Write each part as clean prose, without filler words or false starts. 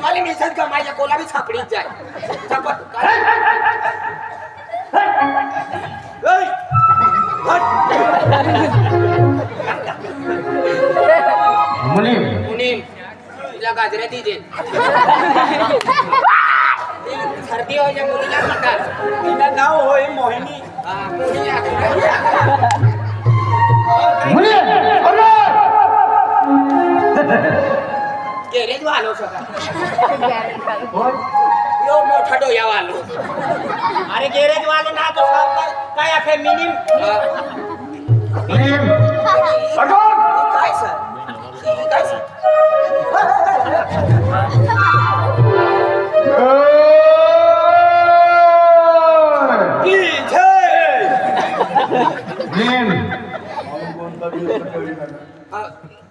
वाली मिसत का माझ्या कोलाबी छापडीत जाय छापट मुनीम तिला गाजऱ्या दे सर्दी हो या मुलीला म्हणतात तिला नाव होय मोहिनी मुनीम गॅरेज वालो सका यो मोठा डोया वालो अरे गॅरेज वाले ना तो काय आहे मिनिम मुनीम काय सर काय सर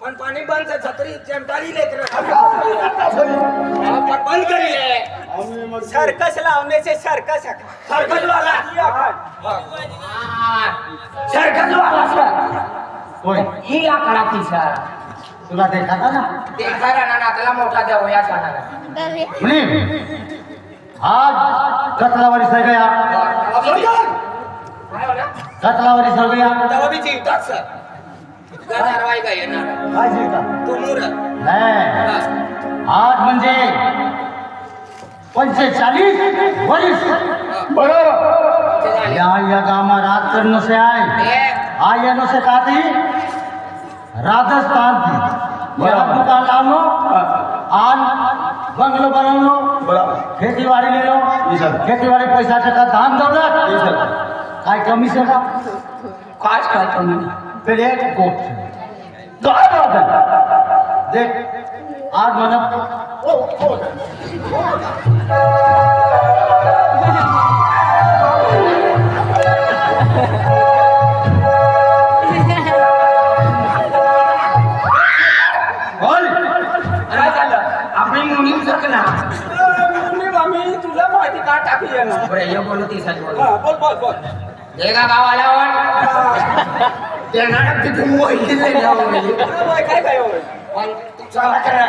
पण पाणी बंद छत्री चमटाली लेकर पण बंद करिए सर्कस लावने से सर्कस वाला सर्कस वाला सर होय ही आकडा की सर तुला देखा था ना देखा ना त्याला मोठा द्या या सांगा मुनीम आज कतलावारी सर गया कतलावारी सर गया तेव्हा बी जीवतात सर कारवाई काय येणार काय जीवता तुमूर नाही आज म्हणजे 45 वर्ष बरोबर या गामा राजकारण से आए आयनो से काती राजस्थान थी यहाँ दुकान लाओ आन बंगलो बनाओ खेती बाड़ी ले लो खेती बाड़ी पैसा टका धान दौलत काय कमी से का काज काय कमी फिर एक कोट काय बात है देख आज मैंने आपली मुलीम सकना आम्ही तुला माहिती का टाकली ना बरं ये बोलू ती साठी बोल देगा गावाला वन देणार तिथे मोहिती नाही काय होय पण चला करा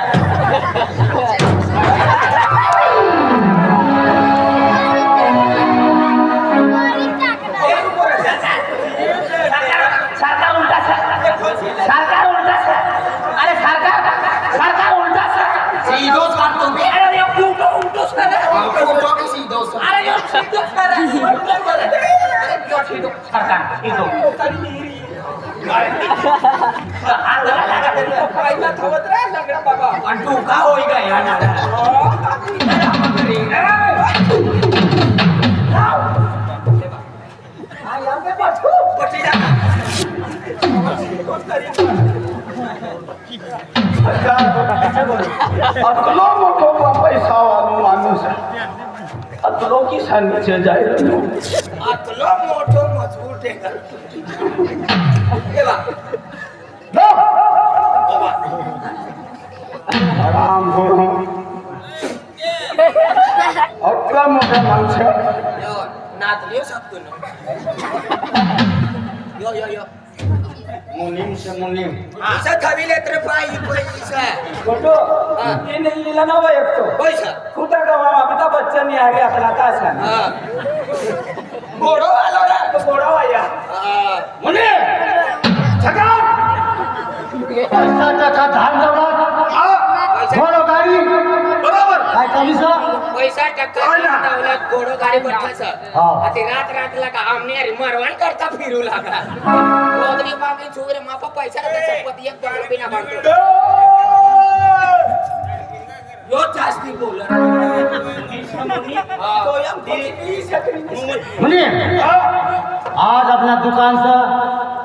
सरकार उलटा अरे सरकार उलटा सीधो काटतो मी अरे उलटो सर उलटो की सीधो अरे यो सीधो सर सीधो सरकार सीधो पण तू का होई का याना अतलो मोठो पैसा वालो माणूस अतलो की सांगितले जाईल अतलो मोठो मजबूत आहे आराम करो अतला मोठा माणूस नातलियो शकतो ना यो मुनीम से मुनीम असं खविले तर पायी पैसा फोटो ये नहीं लिला ना भाई तो पैसा खुदा का अमिताभ बच्चन ने आगे अपना तासा घोडो आलो रे तो बोड़ा आया मुनीम छका पैसा टका धान दौलत घोडो गाडी बरोबर काय कमी सा पैसा टक्का दौलत घोडो गाडी बठासा आता रातला का आमने मरवान करता फिरू लागला रोगनी मागे छोरे मापा पैसा रे संपत्ती एक डॉलर बिना बांधतो यो जास्ती बोल तो यम मुनीम आज अपना दुकान से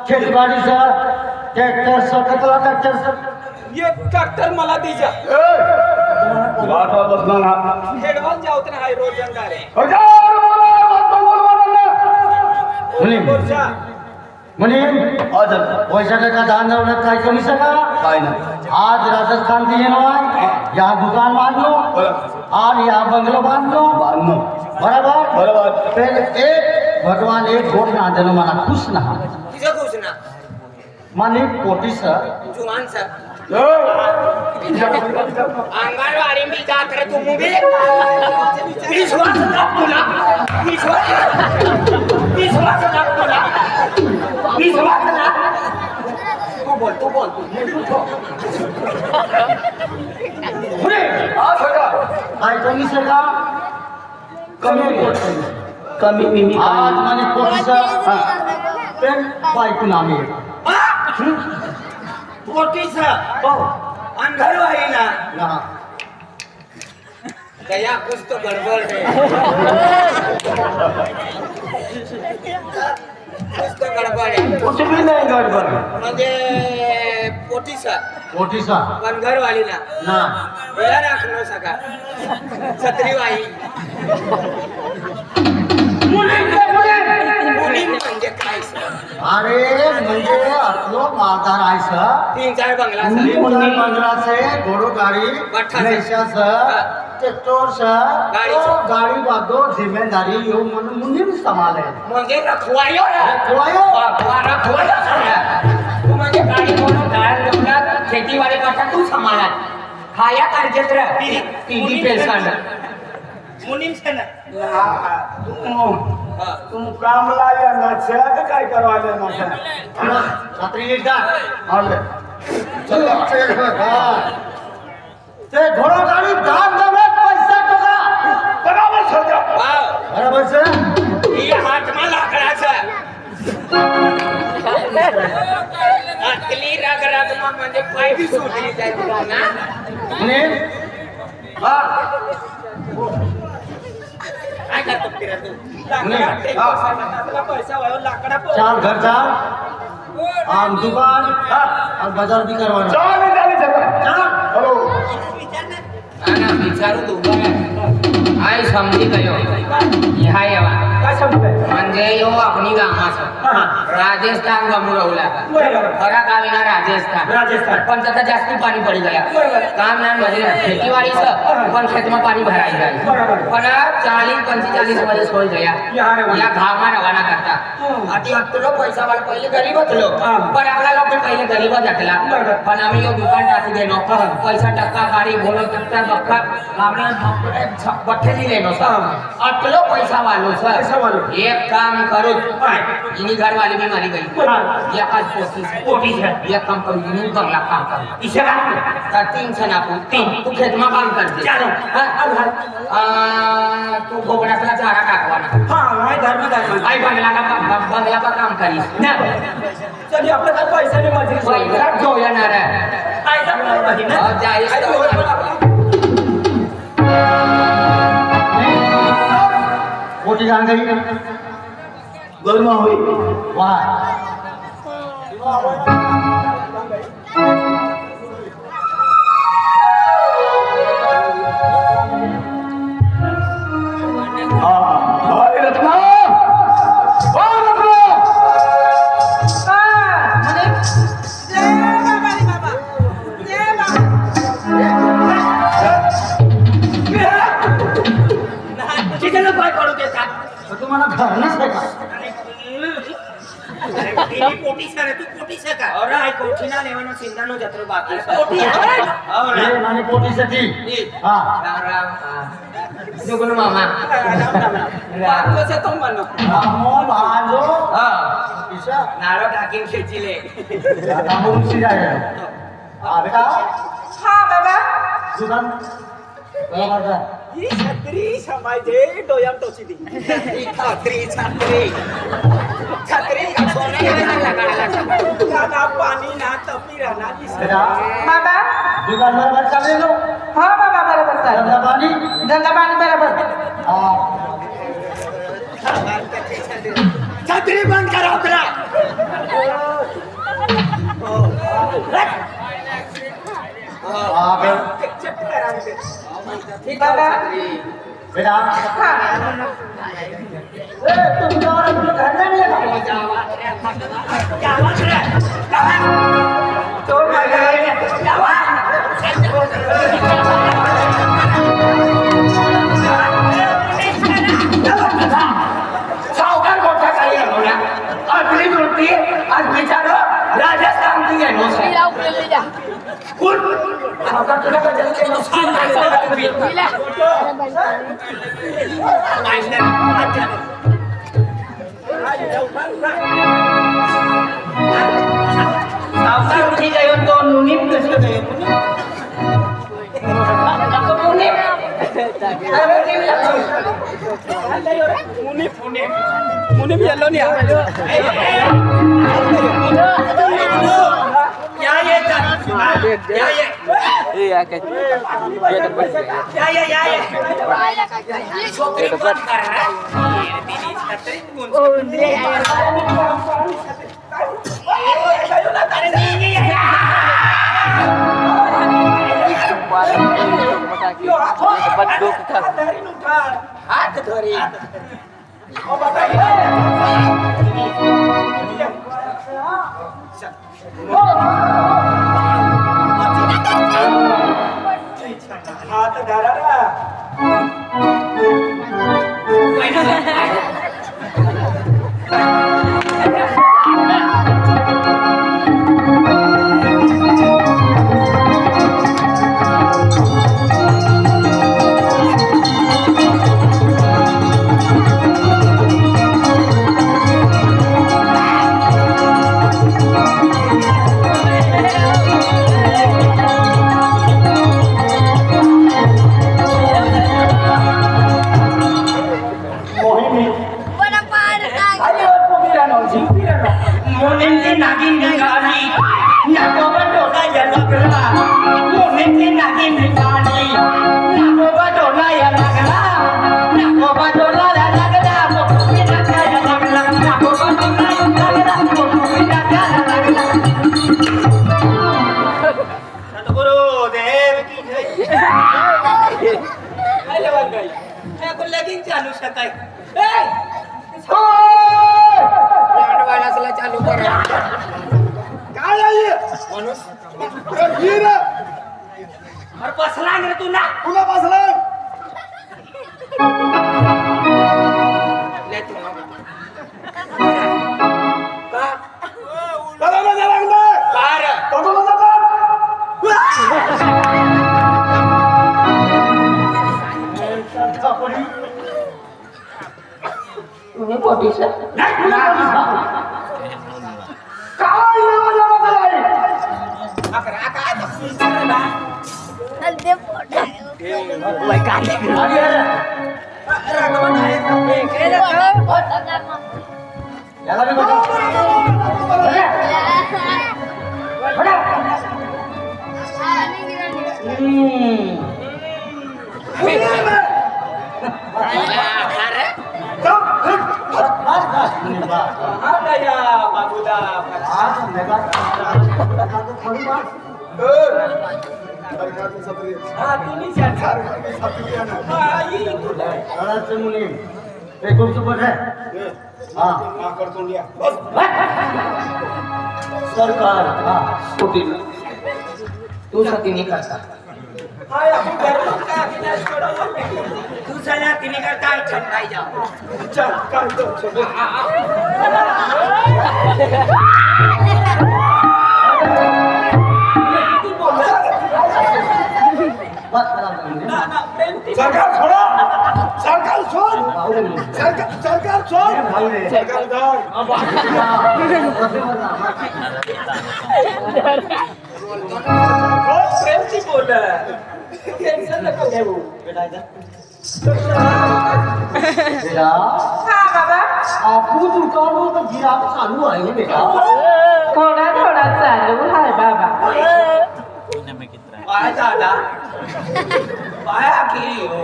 खेती बाड़ी से ट्रैक्टर से कतला ट्रैक्टर से ये ट्रैक्टर मला दीजा वाटा बसना ना हेडवाल जावत ना हाय रोजंदारे मुनीम मुनीम आज पैसा टका दान दौलत काय कमी सका काय ना आज राजस्थान दिए ना यहाँ दुकान बांध लो और यहाँ बंगलो बांध लो बराबर बरोबर फिर एक भगवान एक गोट ना देनो मला खुश ना तिचं खुश ना माने कोटी सर जुवान सर अंगणवाडी मी जात रे तू मुबी विश्वास लाग तुला विश्वास लाग तुला विश्वास लाग तू बोल पुढे हा सगळं काय कमी सगळा कमी कमी मिमी आज म्हणे पोटीचं पेन बायकून आम्ही पोटीच अंगणवाडी ना दया कुछ तो गड़बड़ है कुछ तो गड़बड़ है कुछ भी नाही गडबड म्हणजे पोटीचा पोटीचा वनघरवाली ना ना वेळा राखणं सका छत्रीवाई मुली म्हणजे काय अरे म्हणजे असलो मालदार आहे सर 3-4 बंगला बंगला से घोड़ो गाड़ी भट्ठा से। नैशा से ट्रैक्टर से गाड़ी तो से। गाड़ी बादो जिम्मेदारी यो मन मुनिम संभाले म्हणजे रखवायो रे रखवायो? रखवायो सगळं. तू म्हणजे गाडी बोलून गाड जंगलात शेतीवाडी करता तू सांभाळा खाया कर्जेत रे टीडी पेशंट मुनीम से ना तू कामला येणार का काय करवायला ना छत्री एकदा आले चलो चल ते घोड़ो गाड़ी दाम देवे पैसा टका बराबर सोचा वाव बराबर से ही हातमा लाकडाचं आतली रागरागमा म्हणजे पाय बी सुटली जायची ना ने काय करतो फिरा तू पैसा वायो लाकडा चाल घर चाल आम दुकान और बाजार भी करवाना चालेल चालेल सगळं चल हॅलो ना विचारू तू आई समजी गयो ह्या येवा काय समजतंय म्हणजे यो आपली गावाचं राजस्थान गमुरवला खरा गावीना राजस्थान पण त्याचा जास्ती पाणी पडी गया काम नाही म्हणजे शेतीवाडीचं पण खेतमा पाणी भराई जाईल पण 40-45 मध्ये सोय गया या घामा रवाना करता आधी हत्तलो पैसा वाला पहिले गरीब होतलो पण आपला लोक पहिले गरीब जातला पण आम्ही यो दुकान टाकू देनो पैसा टक्का गाडी बोलो टक्का बक्का आपल्या पठ्ठेली लेनो अटलो पैसा वालो सर एक काम करो इनी घर वाली भी मारी गई या काज पोटी है या काम करो इनी बंगला काम कर इसे का 3 छना को 3 तू खेत में काम कर दे चलो तू गोबरासला चारा टाकवाना हां नाही धर्म आई बंगला का काम करी ना चली आपल्याला पैसा नाही माझी पैसा जो येणार आहे काय करणार नाही ना जायचं पोटी जान गई गरमा होई वाह अरे रत्ना कितीला पाय पडू देतात तुम्हाला घर नसते का पोटी सर तू पोटी सका और आई कोठी ना लेवनो सिंधानो जत्रो बाकी पोटी और ये नानी पोटी साठी हां राम राम जुगुन मामा बाको से तुम बनो रामो भांजो हां ईशा नारो टाकीन खेचीले रामो रुची जाय बेटा हाँ बाबा दुकान बरोबर का ही छत्री समाजे डोयाम टोची दी छत्री छत्री छत्री का सोने ना पाणी ना तपी राहणार बेटा बाबा दुकान बरोबर चालले लो हाँ बाबा बराबर चालेल धंदा पाणी धंदा पाणी बराबर हां छत्री बंद करा उतरा हां ठीक बाबा बेटा हाँ ए तुम और अपने घर में नहीं है तो सावकार मोठा काही ना आपली वृत्ती आज बिचारो राजस्थान की आहे नो सावकाशी जायो तो नुनीप कसं जायो मुनीप येलो नाही हात धरी हात धरा मोनेंची नागिन निघाली नागोबा डोला लागला मोनेंची नागिन निघाली नागोबा डोला लागला नागोबा डोला लागला मोठुकी नाचायला लागला नागोबा डोला लागला मोठुकी नाचायला लागला सद्गुरु देव की जय आले बघ गई मैं को लगीन चालू शकाय चालू करा काय आहे माणूस वीर अरे बसला रे तू ना तुला बसला ले तू का चला ना लागला कार तोडून जातात तुम्ही पोटीस काय आहे अकरा काय हल्दे फोटो वय काय याला बी बघा. सरकार तू सती नहीं करता तू सला तिने करता है छटकाई जाओ चल काय तो सरकार छोड़ा सरकार छोड़ सरकार छोड़ सरकार प्रेम से बोल टेंशन नको घेऊ बेटा हा बाबा आपू दुकानों का गिराक चालू आहे बेटा थोडा थोडा चालू हाय बाबा पाय दादा पाया की हो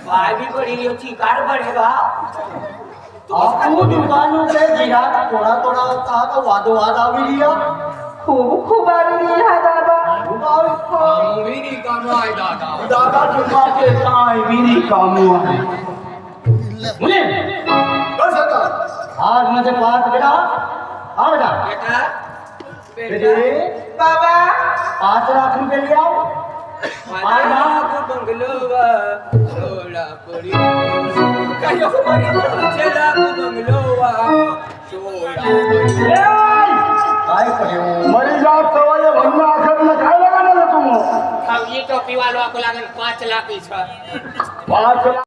पाय भी बड़ी हो चिकार बढ़ेगा आपू दुकानों पे गिराक थोड़ा थोड़ा होता तो वादो वाद आवी लिया खूप खूप आली हा दादा मेरी काम है दादा दादा चुका के काय विनी कामू आहे मुने बस सरकार आज मुझे पास बेटा हाँ बेटा बेटा बेटे बाबा 5 लाख रुपए ले आओ माला को बंगलो सोला पड़ी कहियो मरी चला को बंगलो सोला पड़ी काय करे हो मरी जात तवा म्हणणं आखर न काय अब ये टोपी वालों को लागन 5 लाख 5 लाख